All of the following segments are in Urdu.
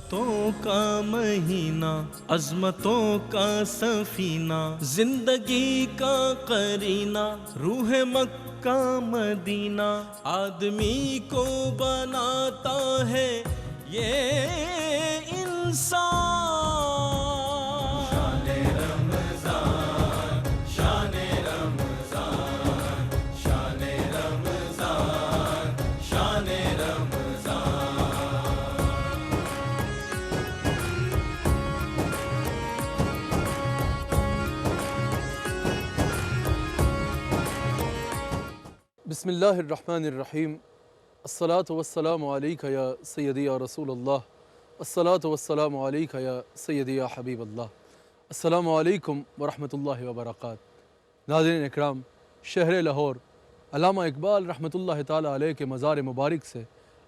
تو کا مہینہ، عظمتوں کا سفینہ، زندگی کا قرینہ، روح مکہ مدینہ، آدمی کو بناتا ہے یہ انسان۔ شان رمضان، شان رمضان، شان رمضان، شان رمضان۔ بسم اللہ الرحمن الرحیم۔ الصلاۃ والسلام علیک یا سیدی یا رسول اللہ، الصلاۃ والسلام علیک یا سیدی یا حبیب اللہ۔ السلام علیکم ورحمۃ اللہ وبرکاتہ۔ ناظرین اکرام، شہر لاہور علامہ اقبال رحمۃ اللہ تعالیٰ علیہ کے مزار مبارک سے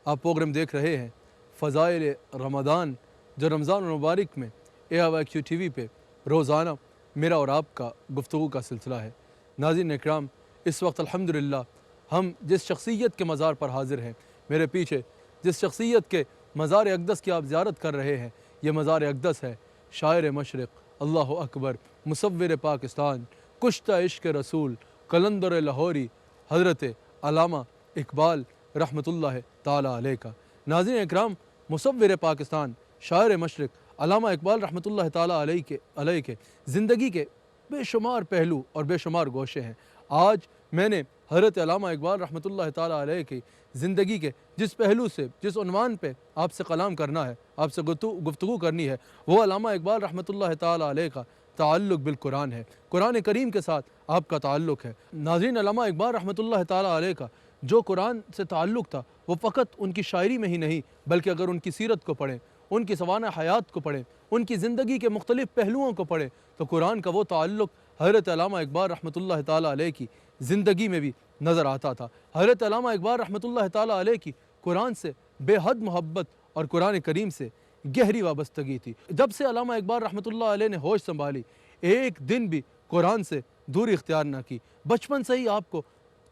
آپ پروگرام دیکھ رہے ہیں فضائل رمضان، جو رمضان المبارک میں AIQ TV پہ روزانہ میرا اور آپ کا گفتگو کا سلسلہ ہے۔ ناظرین اکرام، اس وقت الحمدللہ ہم جس شخصیت کے مزار پر حاضر ہیں، میرے پیچھے جس شخصیت کے مزار اقدس کی آپ زیارت کر رہے ہیں، یہ مزار اقدس ہے شاعر مشرق، اللہ اکبر، مصور پاکستان، کشتہ عشق رسول، قلندر لاہوری، حضرت علامہ اقبال رحمۃ اللہ تعالیٰ علیہ کا۔ ناظرین اکرام، مصور پاکستان، شاعر مشرق علامہ اقبال رحمۃ اللہ تعالیٰ علیہ کے زندگی کے بے شمار پہلو اور بے شمار گوشے ہیں۔ آج میں نے حضرت علامہ اقبال رحمۃ اللہ تعالیٰ علیہ کی زندگی کے جس پہلو سے، جس عنوان پہ آپ سے کلام کرنا ہے، آپ سے گفتگو کرنی ہے، وہ علامہ اقبال رحمۃ اللہ تعالیٰ علیہ کا تعلق بالقرآن ہے، قرآن کریم کے ساتھ آپ کا تعلق ہے۔ ناظرین، علامہ اقبال رحمۃ اللہ تعالیٰ علیہ کا جو قرآن سے تعلق تھا، وہ فقط ان کی شاعری میں ہی نہیں، بلکہ اگر ان کی سیرت کو پڑھیں، ان کی سوانح حیات کو پڑھیں، ان کی زندگی کے مختلف پہلوؤں کو پڑھیں، تو قرآن کا وہ تعلق حضرت علامہ اقبال رحمۃ اللہ تعالیٰ علیہ کی زندگی میں بھی نظر آتا تھا۔ حضرت علامہ اقبال رحمۃ اللہ تعالیٰ علیہ کی قرآن سے بے حد محبت اور قرآن کریم سے گہری وابستگی تھی۔ جب سے علامہ اقبال رحمۃ اللہ علیہ نے ہوش سنبھالی، ایک دن بھی قرآن سے دوری اختیار نہ کی۔ بچپن سے ہی آپ کو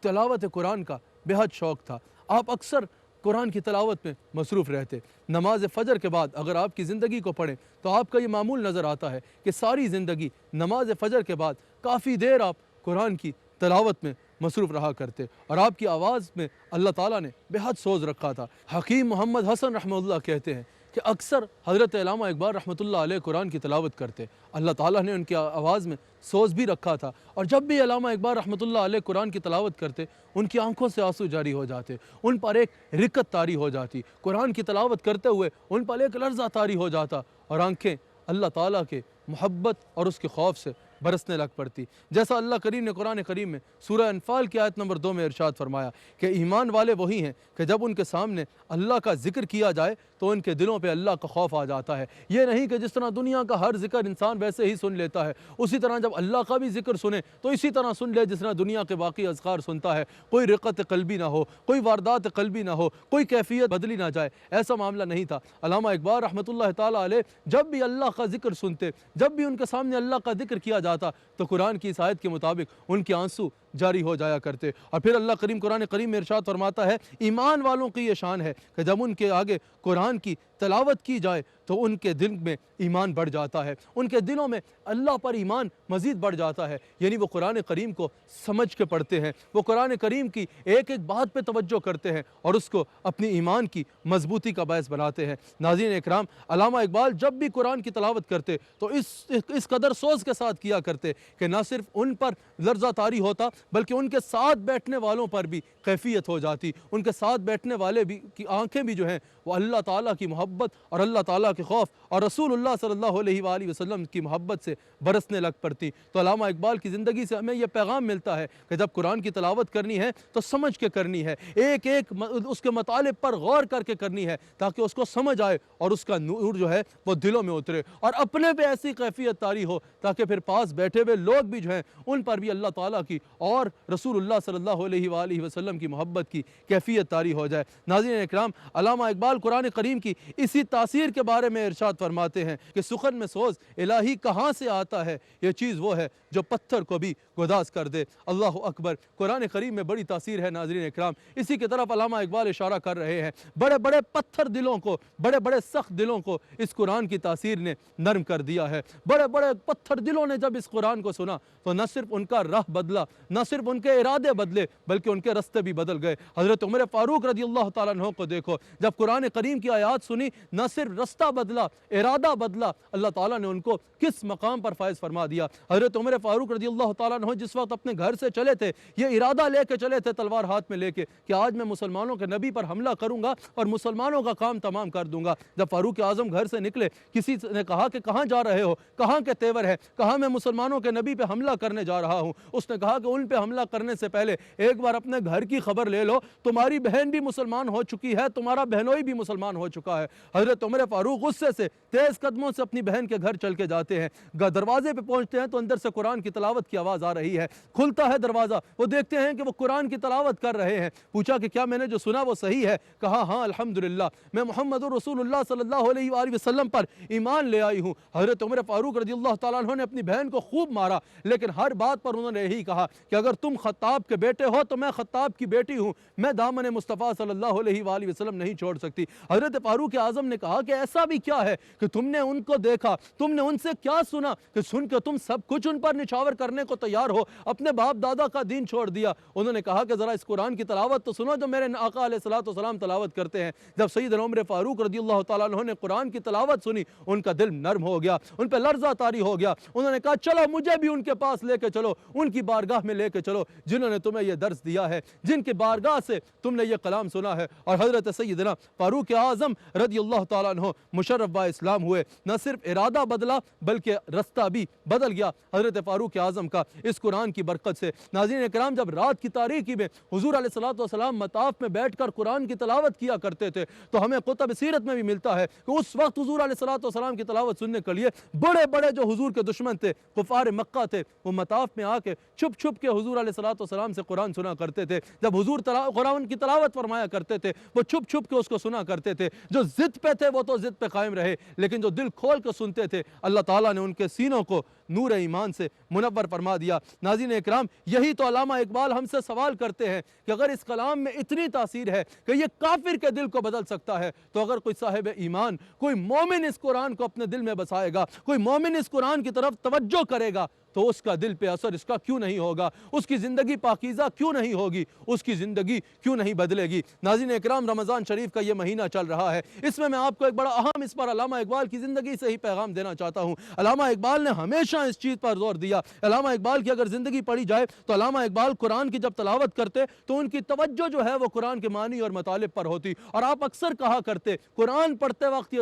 تلاوت قرآن کا بے حد شوق تھا، آپ اکثر قرآن کی تلاوت میں مصروف رہتے۔ نماز فجر کے بعد اگر آپ کی زندگی کو پڑھیں تو آپ کا یہ معمول نظر آتا ہے کہ ساری زندگی نماز فجر کے بعد کافی دیر آپ قرآن کی تلاوت میں مصروف رہا کرتے، اور آپ کی آواز میں اللہ تعالیٰ نے بے حد سوز رکھا تھا۔ حکیم محمد حسن رحمہ اللہ کہتے ہیں کہ اکثر حضرت علامہ اقبال رحمۃ اللہ علیہ قرآن کی تلاوت کرتے، اللہ تعالیٰ نے ان کی آواز میں سوز بھی رکھا تھا، اور جب بھی علامہ اقبال رحمۃ اللہ علیہ قرآن کی تلاوت کرتے، ان کی آنکھوں سے آنسو جاری ہو جاتے، ان پر ایک رقت طاری ہو جاتی، قرآن کی تلاوت کرتے ہوئے ان پر ایک لرزہ طاری ہو جاتا، اور آنکھیں اللہ تعالیٰ کے محبت اور اس کے خوف سے برسنے لگ پڑتی۔ جیسا اللہ کریم نے قرآن کریم میں سورہ انفال کی آیت نمبر 2 میں ارشاد فرمایا کہ ایمان والے وہی ہیں کہ جب ان کے سامنے اللہ کا ذکر کیا جائے تو ان کے دلوں پہ اللہ کا خوف آ جاتا ہے۔ یہ نہیں کہ جس طرح دنیا کا ہر ذکر انسان ویسے ہی سن لیتا ہے، اسی طرح جب اللہ کا بھی ذکر سنے تو اسی طرح سن لے جس طرح دنیا کے باقی اذکار سنتا ہے، کوئی رقت قلبی نہ ہو، کوئی واردات قلبی نہ ہو، کوئی کیفیت بدلی نہ جائے۔ ایسا معاملہ نہیں تھا۔ علامہ اقبال رحمۃ اللہ تعالیٰ علیہ جب بھی اللہ کا ذکر سنتے، جب بھی ان کے سامنے اللہ کا ذکر کیا جاتا تو قرآن کی اس آیت کے مطابق ان کے آنسو جاری ہو جایا کرتے۔ اور پھر اللہ کریم قرآن کریم میں ارشاد فرماتا ہے، ایمان والوں کی یہ شان ہے کہ جب ان کے آگے قرآن کی تلاوت کی جائے تو ان کے دل میں ایمان بڑھ جاتا ہے، ان کے دلوں میں اللہ پر ایمان مزید بڑھ جاتا ہے، یعنی وہ قرآن کریم کو سمجھ کے پڑھتے ہیں، وہ قرآن کریم کی ایک ایک بات پہ توجہ کرتے ہیں اور اس کو اپنی ایمان کی مضبوطی کا باعث بناتے ہیں۔ ناظرین اکرام، علامہ اقبال جب بھی قرآن کی تلاوت کرتے تو اس قدر سوز کے ساتھ کیا کرتے کہ نہ صرف ان پر لرزہ طاری ہوتا بلکہ ان کے ساتھ بیٹھنے والوں پر بھی کیفیت ہو جاتی، ان کے ساتھ بیٹھنے والے بھی کی آنکھیں بھی جو ہیں وہ اللہ تعالیٰ کی محبت اور اللہ تعالیٰ کے خوف اور رسول اللہ صلی اللہ علیہ وآلہ وسلم کی محبت سے برسنے لگ پڑتی۔ تو علامہ اقبال کی زندگی سے ہمیں یہ پیغام ملتا ہے کہ جب قرآن کی تلاوت کرنی ہے تو سمجھ کے کرنی ہے، ایک ایک اس کے مطالب پر غور کر کے کرنی ہے تاکہ اس کو سمجھ آئے اور اس کا نور جو ہے وہ دلوں میں اترے اور اپنے پہ ایسی کیفیت طاری ہو تاکہ پھر پاس بیٹھے ہوئے لوگ بھی جو ہیں ان پر بھی اللہ تعالیٰ کی اور رسول اللہ صلی اللہ علیہ وآلہ وسلم کی محبت کی کیفیت طاری ہو جائے۔ ناظرین اکرام، علامہ اقبال قرآن کریم کی اسی تاثیر کے بارے میں ارشاد فرماتے ہیں کہ سخن میں سوز الہی کہاں سے آتا ہے، یہ چیز وہ ہے جو پتھر کو بھی گداز کر دے۔ اللہ اکبر، قرآن کریم میں بڑی تاثیر ہے ناظرین اکرام، اسی کی طرف علامہ اقبال اشارہ کر رہے ہیں۔ بڑے بڑے پتھر دلوں کو، بڑے بڑے سخت دلوں کو اس قرآن کی تاثیر نے نرم کر دیا ہے۔ بڑے بڑے پتھر دلوں نے جب اس قرآن کو سنا تو نہ صرف ان کا راہ بدلا، نہ صرف ان کے ارادے بدلے، بلکہ ان کے رستے بھی بدل گئے۔ حضرت عمر فاروق رضی اللہ تعالیٰ عنہ کو دیکھو، جب قرآن کریم کی آیات سنی نہ صرف رستہ بدلا، ارادہ بدلا، اللہ تعالیٰ نے ان کو کس مقام پر فائز فرما دیا۔ حضرت عمر فاروق رضی اللہ تعالیٰ عنہ جس وقت اپنے گھر سے چلے تھے، یہ ارادہ لے کے چلے تھے تلوار ہاتھ میں لے کے کہ آج میں مسلمانوں کے نبی پر حملہ کروں گا اور مسلمانوں کا کام تمام کر دوں گا۔ جب فاروق اعظم گھر سے نکلے، کسی نے کہا کہ کہاں جا رہے ہو، کہاں کے تیور ہے؟ کہا میں مسلمانوں کے نبی پہ حملہ کرنے جا رہا ہوں۔ اس نے کہا کہ ان پہ حملہ کرنے سے پہلے ایک بار اپنے گھر کی خبر لے لو، تمہاری بہن بھی مسلمان ہو چکی ہے، تمہارا بہنوئی بھی مسلمان ہو چکا ہے۔ حضرت عمر فاروق غصے سے تیز قدموں سے اپنی بہن کے گھر چل کے جاتے ہیں، دروازے پہ پہنچتے ہیں تو اندر سے قرآن کی تلاوت کی آواز آ رہی ہے۔ کھلتا ہے دروازہ، وہ دیکھتے ہیں کہ وہ قرآن کی تلاوت کر رہے ہیں۔ پوچھا کہ کیا میں نے جو سنا وہ صحیح ہے؟ کہا ہاں الحمدللہ، میں محمد رسول اللہ صلی اللہ علیہ وآلہ وسلم پر ایمان لے آئی ہوں۔ حضرت عمر فاروق رضی اللہ تعالیٰ عنہ نے اپنی بہن کو خوب مارا، لیکن ہر بات پر انہوں نے یہی کہا کہ اگر تم خطاب کے بیٹے ہو تو میں خطاب کی بیٹی ہوں، میں دامن مصطفیٰ صلی اللہ علیہ وآلہ وسلم نہیں چھوڑ سکتی۔ حضرت فاروق اعظم نے کہا کہ ایسا بھی کیا ہے کہ تم نے ان کو دیکھا، تم نے ان سے کیا سنا کہ سن کے تم سب کچھ ان پر نچھاور کرنے کو تیار ہو، اپنے باپ دادا کا دین چھوڑ دیا؟ انہوں نے کہا کہ ذرا اس قرآن کی تلاوت تو سنو جو میرے آقا علیہ السلام تلاوت کرتے ہیں۔ جب سیدنا عمر فاروق رضی اللہ تعالیٰ عنہ نے قرآن کی تلاوت سنی، ان کا دل نرم ہو گیا، ان پہ لرزہ طاری ہو گیا۔ انہوں نے کہا چلو مجھے بھی ان کے پاس لے کے چلو، ان کی بارگاہ میں لے کے چلو جنہوں نے تمہیں یہ درس دیا ہے، جن کی بارگاہ سے تم نے یہ کلام سنا ہے۔ اور حضرت سیدنا فاروق اعظم رضی اللہ تعالیٰ عنہ مشرف با اسلام ہوئے، نہ صرف ارادہ بدلا بلکہ رستہ بھی بدل گیا حضرت فاروق اعظم کا اس قرآن کی برکت سے۔ ناظرین اکرام، جب رات کی تاریکی میں حضور علیہ السلام مطاف میں بیٹھ کر قرآن کی تلاوت کیا کرتے تھے تو ہمیں کتب سیرت میں بھی ملتا ہے کہ اس وقت حضور علیہ السلام کی تلاوت سننے کے لیے بڑے بڑے جو حضور کے دشمن تھے، کفار مکہ تھے، وہ مطاف میں آ کے چھپ چھپ کے حضور علیہ السلام سے قرآن سنا کرتے تھے۔ جب حضور قرآن کی تلاوت فرمایا کرتے تھے وہ چھپ چھپ کے اس کو سنا کرتے تھے۔ جو ضد پہ تھے وہ تو ضد پہ قائم رہے، لیکن جو دل کھول کے سنتے تھے اللہ تعالیٰ نے ان کے سینوں کو نور ایمان سے منور فرما دیا۔ ناظرین اکرام، یہی تو علامہ اقبال ہم سے سوال کرتے ہیں کہ اگر اس کلام میں اتنی تاثیر ہے کہ یہ کافر کے دل کو بدل سکتا ہے، تو اگر کوئی صاحب ایمان، کوئی مومن اس قرآن کو اپنے دل میں بسائے گا، کوئی مومن اس قرآن کی طرف توجہ کرے گا تو اس کا دل پہ اثر اس کا کیوں نہیں ہوگا؟ اس کی زندگی پاکیزہ کیوں نہیں ہوگی؟ اس کی زندگی کیوں نہیں بدلے گی؟ ناظرین اکرام، رمضان شریف کا یہ مہینہ چل رہا ہے، اس میں آپ کو ایک بڑا اہم اس پر علامہ اقبال کی زندگی سے ہی پیغام دینا چاہتا ہوں۔ علامہ اقبال نے ہمیشہ اس چیز پر زور دیا۔ علامہ اقبال کی اگر زندگی پڑھی جائے تو علامہ اقبال قرآن کی جب تلاوت کرتے تو ان کی توجہ جو ہے وہ قرآن کے معنی اور مطالب پر ہوتی، اور آپ اکثر کہا کرتے قرآن پڑھتے وقت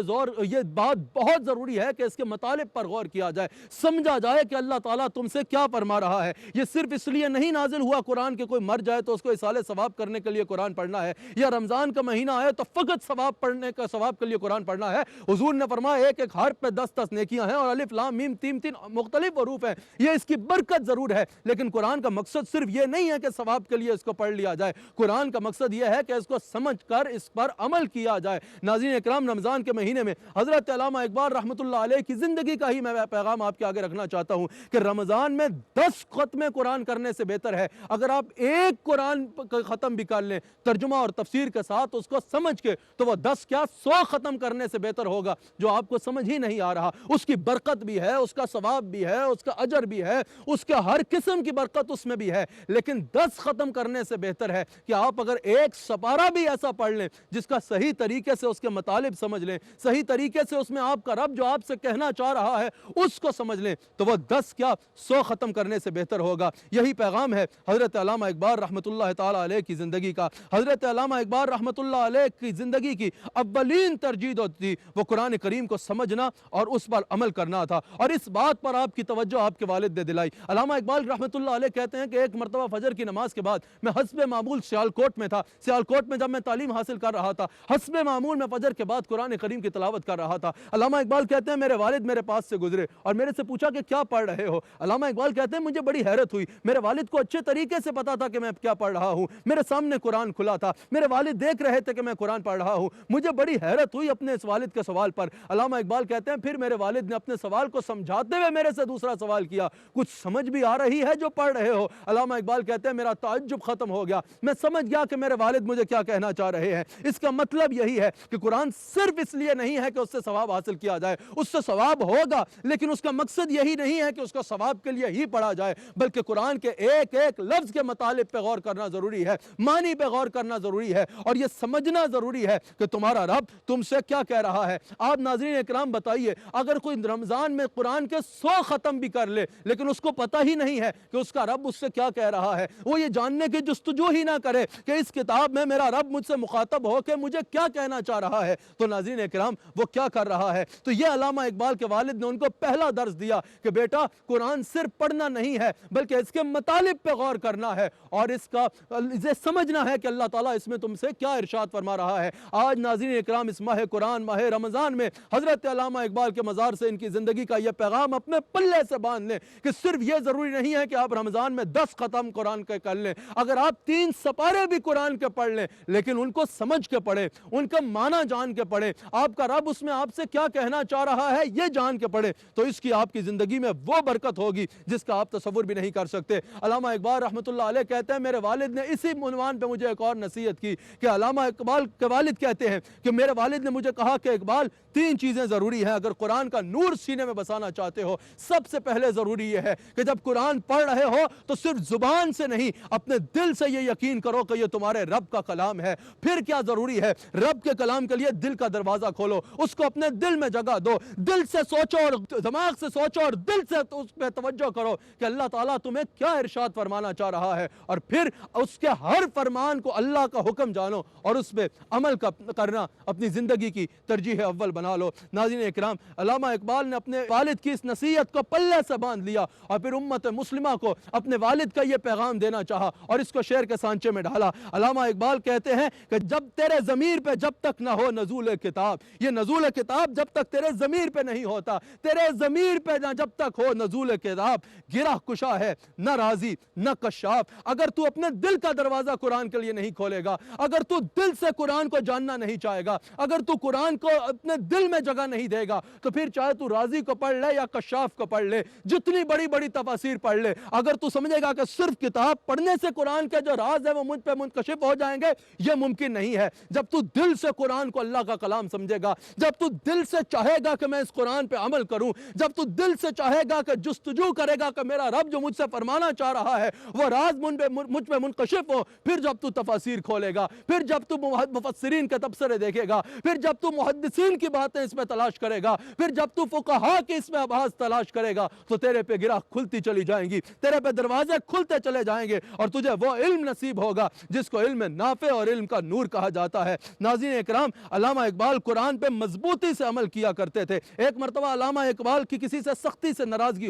یہ بات بہت ضروری ہے کہ اس کے مطالب پر غور کیا جائے، سمجھا جائے کہ اللہ تعالیٰ تم سے کیا فرما رہا ہے۔ یہ صرف اس لیے نہیں نازل ہوا قرآن کہ کوئی مر جائے تو اس کو اصالہ ثواب کرنے کے لیے قرآن پڑھنا ہے، یا رمضان کا مہینہ آئے تو فقط ثواب کے لیے قرآن پڑھنا ہے۔ حضور نے فرمایا ایک ایک حرف پہ 10 نیکیاں ہیں، اور الف لام میم 3 مختلف حروف ہیں، یہ اس کی برکت ضرور ہے، لیکن قرآن کا مقصد صرف یہ نہیں ہے کہ ثواب کے لیے اس کو پڑھ لیا جائے، قرآن کا مقصد یہ ہے کہ اس کو سمجھ کر اس پر عمل کیا جائے۔ ناظرین اکرام، رمضان کے مہینے میں حضرت علامہ اقبال رحمۃ اللہ علیہ کی زندگی کا ہی میں پیغام آپ کے آگے رکھنا چاہتا ہوں کہ رمضان میں 10 ختم قرآن کرنے سے بہتر ہے اگر آپ ایک قرآن ختم بھی کر لیں ترجمہ اور تفسیر کے ساتھ اس کو سمجھ کے، تو وہ 10 کیا 100 ختم کرنے سے بہتر ہوگا جو آپ کو سمجھ ہی نہیں آ رہا۔ اس کی برکت بھی ہے، اس کا ثواب بھی ہے، اس کا اجر بھی ہے، اس کا ہر قسم کی برکت اس میں بھی ہے، لیکن 10 ختم کرنے سے بہتر ہے کہ آپ اگر ایک سپارہ بھی ایسا پڑھ لیں جس کا صحیح طریقے سے اس کے مطالب سمجھ لیں، صحیح طریقے سے اس میں آپ کا رب جو آپ سے کہنا چاہ رہا ہے اس کو سمجھ لیں، تو وہ 10 کیا 100 ختم کرنے سے بہتر ہوگا۔ یہی پیغام ہے حضرت علامہ اقبال رحمۃ اللہ تعالی علیہ کی زندگی کا۔ حضرت علامہ اقبال رحمۃ اللہ علیہ کی زندگی کی اولین ترجیح تھی وہ قرآن کریم کو سمجھنا اور اس پر عمل کرنا تھا، اور اس بات پر آپ کی توجہ آپ کے والد نے دلائی۔ علامہ اقبال رحمۃ اللہ علیہ کہتے ہیں کہ ایک مرتبہ فجر کی نماز کے بعد میں حسب معمول سیالکوٹ میں تھا، سیالکوٹ میں جب میں تعلیم حاصل کر رہا تھا، حسب معمول میں فجر کے بعد قرآن کریم کی تلاوت کر رہا تھا۔ علامہ اقبال کہتے ہیں میرے والد میرے پاس سے گزرے اور میرے سے پوچھا کہ کیا پڑھ رہے ہو؟ علامہ اقبال کہتے ہیں مجھے بڑی حیرت ہوئی، میرے والد کو اچھے طریقے سے پتا تھا کہ میں کیا پڑھ رہا ہوں، میرے سامنے قرآن کھلا تھا، میرے والد دیکھ رہے تھے کہ میں قرآن پڑھ رہا ہوں، مجھے بڑی حیرت ہوئی اپنے اس والد کے سوال پر۔ علامہ اقبال کہتے ہیں پھر میرے والد نے اپنے سوال کو سمجھاتے ہوئے میرے سے دوسرا سوال کیا، کچھ سمجھ بھی آ رہی ہے جو پڑھ رہے ہو؟ علامہ اقبال کہتے ہیں میرا تعجب ختم ہو گیا، میں سمجھ گیا کہ میرے والد مجھے کیا کہنا چاہ رہے ہیں۔ اس کا مطلب یہی ہے کہ قرآن صرف اس لیے نہیں ہے کہ اس سے ثواب حاصل کیا جائے، اس سے ثواب ہوگا، لیکن اس کا مقصد یہی نہیں ہے کہ اس کو ثواب کے لیے ہی پڑھا جائے، بلکہ قرآن کے ایک ایک لفظ کے مطالب پہ غور کرنا ضروری ہے، معنی پہ غور کرنا ضروری ہے، اور یہ سمجھنا ضروری ہے کہ تمہارا رب تم سے کیا کہہ رہا ہے۔ آپ ناظرین اکرام بتائیے، اگر کوئی رمضان میں قرآن کے 100 ختم بھی کر لے لیکن اس کو پتہ ہی نہیں ہے کہ اس کا رب اس سے کیا کہہ رہا ہے، وہ یہ جاننے کی جستجو ہی نہ کرے کہ اس کتاب میں میرا رب مجھ سے مخاطب ہو کے مجھے کیا کہنا چاہ رہا ہے، تو ناظرین اکرام وہ کیا کر رہا ہے؟ تو یہ علامہ اقبال کے والد نے ان کو پہلا درس دیا کہ بیٹا قرآن صرف پڑھنا نہیں ہے بلکہ اس کے مطالب پہ غور کرنا ہے، اور اسے سمجھنا ہے کہ اللہ تعالیٰ اس میں تم سے کیا ارشاد فرما رہا ہے۔ آج ناظرین اکرام اس ماہ قرآن، ماہ رمضان میں حضرت علامہ اقبال کے مزار سے ان کی زندگی کا یہ پیغام اپنے پلے سے باندھ لیں کہ صرف یہ ضروری نہیں ہے کہ آپ رمضان میں 10 ختم قرآن کے کر لیں، اگر آپ 3 سپارے بھی قرآن کے پڑھ لیں لیکن ان کو سمجھ کے پڑھیں، ان کا معنی جان کے پڑھیں، آپ کا رب اس میں آپ سے کیا کہنا چاہ رہا ہے یہ جان کے پڑھیں، تو اس کی آپ کی زندگی میں وہ برکت ہوگی جس کا آپ تصور بھی نہیں کر سکتے۔ علامہ اقبال رحمۃ اللہ علیہ کہتے ہیں میرے والد نے اسی عنوان پہ مجھے ایک اور نصیحت کی کہ علامہ اقبال کے والد کہتے ہیں کہ میرے والد نے مجھے کہا کہ اقبال 3 چیزیں ضروری ہیں اگر قرآن کا نور سینے میں بسانا چاہتے ہو۔ سب سے پہلے ضروری یہ ہے کہ جب قرآن پڑھ رہے ہو تو صرف زبان سے نہیں، اپنے دل سے یہ یقین کرو کہ یہ تمہارے رب کا کلام ہے۔ پھر کیا ضروری ہے؟ رب کے کلام کے لیے دل کا دروازہ کھولو، اس کو اپنے دل میں جگہ دو، دل سے سوچو اور دماغ سے سوچو اور دل سے اس پہ توجہ کرو کہ اللہ تعالیٰ تمہیں کیا ارشاد فرمانا چاہ رہا ہے، اور پھر اس کے ہر فرمان کو اللہ کا حکم جانو اور اس پہ عمل کرنا اپنی زندگی کی ترجیح اول بنا لو۔ ناظرین اکرام، علامہ اقبال نے اپنے والد کی اس نصیحت کو پلے سے باندھ لیا اور پھر امت مسلمہ کو اپنے والد کا یہ پیغام دینا چاہا اور اس کو شعر کے سانچے میں ڈالا۔ علامہ اقبال کہتے ہیں کہ جب تیرے ضمیر پہ جب تک نہ ہو نزول کتاب، یہ نزول کتاب جب تک تیرے ضمیر پہ نہیں ہوتا، تیرے ضمیر پہ جب تک ہو نزول کتاب، گرہ کشا ہے نہ راضی نہ کشاف۔ اگر تو اپنے دل کا دروازہ قرآن کے لیے نہیں کھولے گا، اگر تو دل سے قرآن کو جاننا نہیں چاہے گا، اگر تو قرآن کو اپنے دل میں جگہ نہیں دے گا، تو پھر چاہے تو راضی کو پڑھ لے یا کشاف کو پڑھ لے، جتنی بڑی بڑی تفاسیر پڑھ لے، اگر تو سمجھے گا کہ صرف کتاب پڑھنے سے قرآن کے جو راز ہے وہ مجھ پہ منکشف ہو جائیں گے، یہ ممکن نہیں ہے۔ جب تو دل سے قرآن کو اللہ کا کلام سمجھے گا، جب تو دل سے چاہے گا کہ میں اس قرآن پہ عمل کروں، جب تو دل سے چاہے گا کہ جستجو کرے گا کہ میرا رب جو مجھ سے فرمانا چاہ رہا ہے وہ راز مجھ پہ منکشف ہو، پھر جب تو تفاسیر کھولے گا، پھر جب تو مفسرین کے تبصرے دیکھے گا، پھر جب تو محدثین کی باتیں اس میں تلاش کرے گا، پھر جب تو فقہاء کی اس میں آواز تلاش کرے گا، تو تیرے پہ گرہ کھلتی چلی جائیں گی، تیرے پہ دروازے کھلتے چلے جائیں گے اور تجھے وہ علم نصیب ہوگا جس کو علم نافع اور علم کا نور کہا جاتا ہے۔ ناظرین اکرام، علامہ اقبال قرآن پہ مضبوطی سے عمل کیا کرتے تھے۔ ایک مرتبہ علامہ اقبال کی کسی سے سختی سے ناراضگی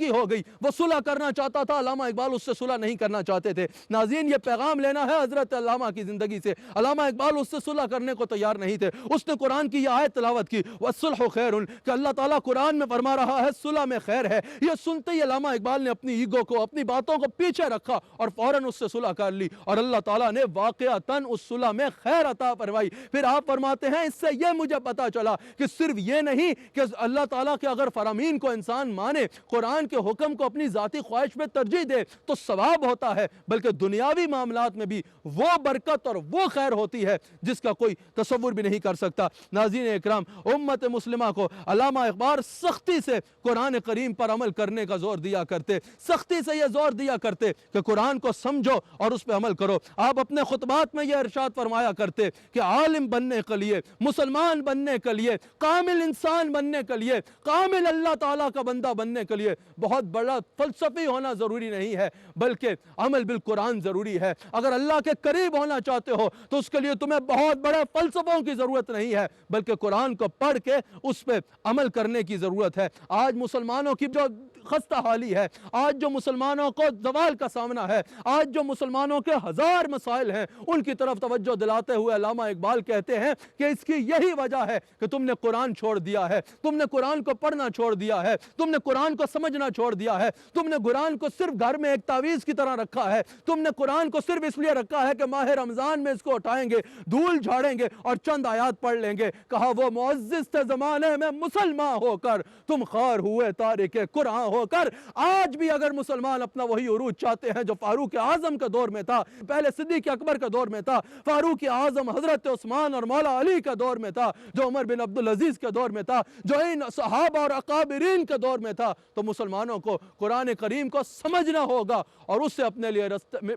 ہو گئی، وہ صلح کرنا چاہتا تھا، علامہ اقبال اس سے صلح نہیں کرنا چاہتے تھے۔ ناظرین، یہ پیغام لینا ہے حضرت علامہ کی زندگی سے، علامہ اقبال اس سے صلح کرنے کو تیار نہیں تھے۔ اس نے قرآن کی یہ آیت تلاوت کی، وَالصُّلْحُ خَيْرٌ، کہ اللہ تعالیٰ قرآن میں فرما رہا ہے صلح میں خیر ہے۔ یہ سنتے ہی علامہ اقبال نے اپنی ایگو کو، اپنی باتوں کو پیچھے رکھا اور فوراً اس سے صلح کر لی، اور اللہ تعالیٰ نے واقعتاً اس صلح میں خیر عطا فرمائی۔ پھر آپ فرماتے ہیں اس سے یہ مجھے پتا چلا کہ صرف یہ نہیں کہ اللہ تعالیٰ کے اگر فرامین کو انسان مانے، قرآن کے حکم کو اپنی ذاتی خواہش میں ترجیح دے تو ثواب ہوتا ہے، بلکہ دنیاوی معاملات میں بھی وہ برکت اور وہ خیر ہوتی ہے جس کا کوئی تصور بھی نہیں کر سکتا۔ ناظرین اکرام، امت مسلمہ کو علامہ اقبال سختی سے قرآن کریم پر عمل کرنے کا زور دیا کرتے، سختی سے یہ زور دیا کرتے کہ قرآن کو سمجھو اور اس پہ عمل کرو۔ آپ اپنے خطبات میں یہ ارشاد فرمایا کرتے کہ عالم بننے کے لیے، مسلمان بننے کے لیے، کامل انسان بننے کے لیے، کامل اللہ تعالیٰ کا بندہ بننے کے لیے بہت بڑا فلسفی ہونا ضروری نہیں ہے، بلکہ عمل بالقرآن ضروری ہے۔ اگر اللہ کے قریب ہونا چاہتے ہو تو اس کے لیے تمہیں بہت بڑے فلسفوں کی ضرورت نہیں ہے، بلکہ قرآن کو پڑھ کے اس پہ عمل کرنے کی ضرورت ہے۔ آج مسلمانوں کی جو خستہ حالی ہے، آج جو مسلمانوں کو زوال کا سامنا ہے، آج جو مسلمانوں کے ہزار مسائل ہیں، ان کی طرف توجہ دلاتے ہوئے علامہ اقبال کہتے ہیں کہ اس کی یہی وجہ ہے کہ تم نے قرآن چھوڑ دیا ہے، تم نے قرآن کو پڑھنا چھوڑ دیا ہے، تم نے قرآن کو سمجھنا چھوڑ دیا ہے، تم نے قرآن کو صرف گھر میں ایک تعویذ کی طرح رکھا ہے، تم نے قرآن کو صرف اس لیے رکھا ہے کہ ماہ رمضان میں اس کو اٹھائیں گے، دھول جھاڑیں گے اور چند آیات پڑھ لیں گے۔ کہا وہ معزز تھے زمانے میں مسلمان ہو کر، تم خار ہوئے تارک قرآن ہو کر۔ آج بھی اگر مسلمان اپنا وہی عروج چاہتے ہیں جو فاروق اعظم کے دور میں تھا، پہلے صدیق اکبر کے دور میں تھا، فاروق اعظم حضرت عثمان اور مولا علی کے دور میں تھا، جو عمر بن عبدالعزیز کے دور میں تھا، جو ان صحابہ اور اکابرین کے دور میں تھا، تو مسلمانوں کو قرآن کریم کو سمجھنا ہوگا اور اس سے اپنے لیے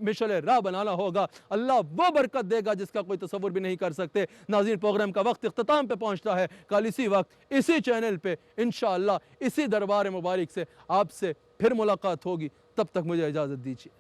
مشعل راہ بنانا ہوگا۔ اللہ وہ برکت دے گا جس کا کوئی تصور بھی نہیں کر سکتے۔ ناظرین، پروگرام کا وقت اختتام پہ پہنچتا ہے۔ کل اسی وقت اسی چینل پہ انشاءاللہ اسی دربار مبارک سے آپ سے پھر ملاقات ہوگی۔ تب تک مجھے اجازت دیجیے۔